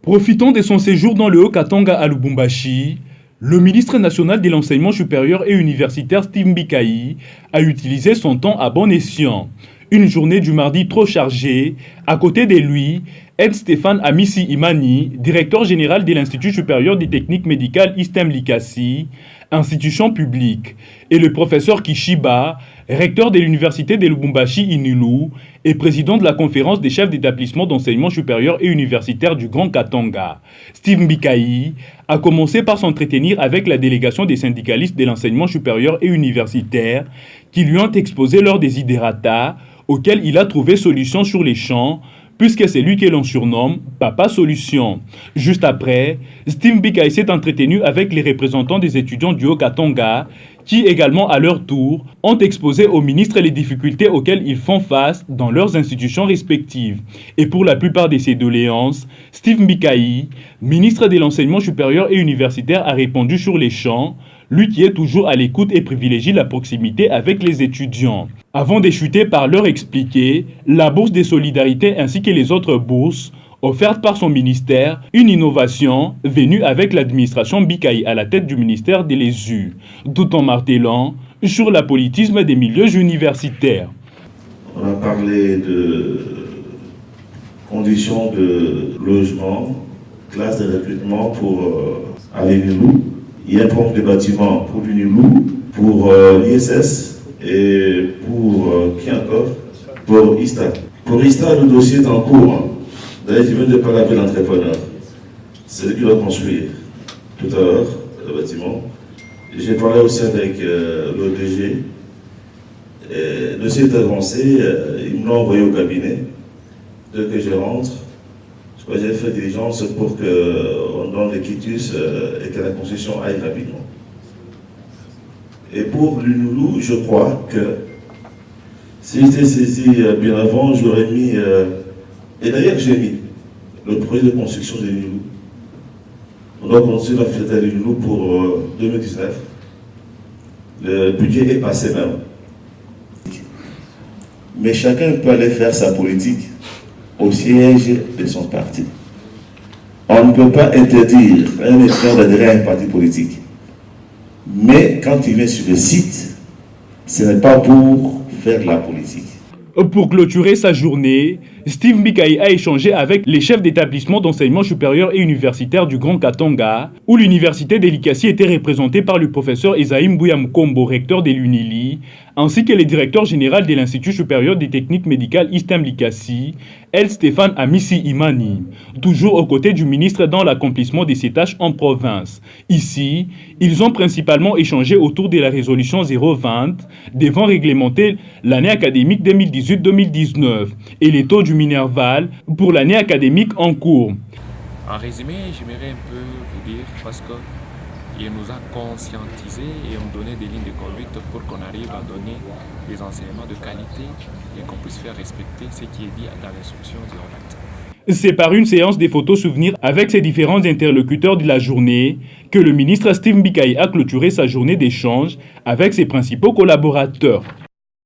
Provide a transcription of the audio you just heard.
Profitant de son séjour dans le Haut-Katanga à Lubumbashi, le ministre national de l'enseignement supérieur et universitaire Steve Mbikayi a utilisé son temps à bon escient. Une journée du mardi trop chargée, à côté de lui, Ed Stéphane Amissi Imani, directeur général de l'Institut supérieur des techniques médicales ISTEM Likasi, institution publique, et le professeur Kishiba, recteur de l'université de Lubumbashi Inulu et président de la conférence des chefs d'établissement d'enseignement supérieur et universitaire du Grand Katanga. Steve Mbikayi a commencé par s'entretenir avec la délégation des syndicalistes de l'enseignement supérieur et universitaire qui lui ont exposé leurs desiderata auxquels il a trouvé solution sur les champs, puisque c'est lui que l'on surnomme Papa Solution. Juste après, Steve Mbikayi s'est entretenu avec les représentants des étudiants du Haut-Katanga, qui également à leur tour ont exposé au ministre les difficultés auxquelles ils font face dans leurs institutions respectives. Et pour la plupart de ces doléances, Steve Mbikayi, ministre de l'enseignement supérieur et universitaire, a répondu sur les champs, lui qui est toujours à l'écoute et privilégie la proximité avec les étudiants. Avant de chuter par leur expliquer la bourse de solidarité ainsi que les autres bourses offertes par son ministère, une innovation venue avec l'administration Mbikayi à la tête du ministère de l'ESU, tout en martelant sur l'apolitisme des milieux universitaires. On a parlé de conditions de logement, classes de recrutement pour aller l'INU. Il y a un programme de bâtiments pour l'INU, pour l'ISS et pour qui encore? Pour ISTA. Pour ISTA, le dossier est en cours. D'ailleurs, je viens de parler avec l'entrepreneur. C'est lui qui va construire tout à l'heure le bâtiment. J'ai parlé aussi avec l'ODG. Le dossier est avancé, ils me l'ont envoyé au cabinet. Dès que je rentre, j'ai fait diligence pour qu'on donne les quitus et que la construction aille rapidement. Et pour l'UNULU, je crois que si j'étais saisi bien avant, j'aurais mis, et d'ailleurs j'ai mis, le projet de construction de l'UNULU. On doit construire la fête de l'UNULU pour 2019. Le budget est passé même. Mais chacun peut aller faire sa politique au siège de son parti. On ne peut pas interdire à un étudiant d'adhérer à un parti politique. Mais quand il vient sur le site, ce n'est pas pour faire de la politique. Pour clôturer sa journée, Steve Mbikayi a échangé avec les chefs d'établissement d'enseignement supérieur et universitaire du Grand Katanga, où l'université de Likasi était représentée par le professeur Esaïe Mbouya Mkombo, recteur de l'UNILI, ainsi que le directeur général de l'Institut supérieur des techniques médicales ISTEM Likasi, Ed Stéphane Amissi Imani, toujours aux côtés du ministre dans l'accomplissement de ses tâches en province. Ici, ils ont principalement échangé autour de la résolution 020 devant réglementer l'année académique 2018-2019 et les taux du Minerval pour l'année académique en cours. En résumé, j'aimerais un peu vous dire parce qu'il nous a conscientisés et ont donné des lignes de conduite pour qu'on arrive à donner des enseignements de qualité et qu'on puisse faire respecter ce qui est dit dans l'instruction 020. C'est par une séance des photos souvenirs avec ses différents interlocuteurs de la journée que le ministre Steve Mbikayi a clôturé sa journée d'échange avec ses principaux collaborateurs.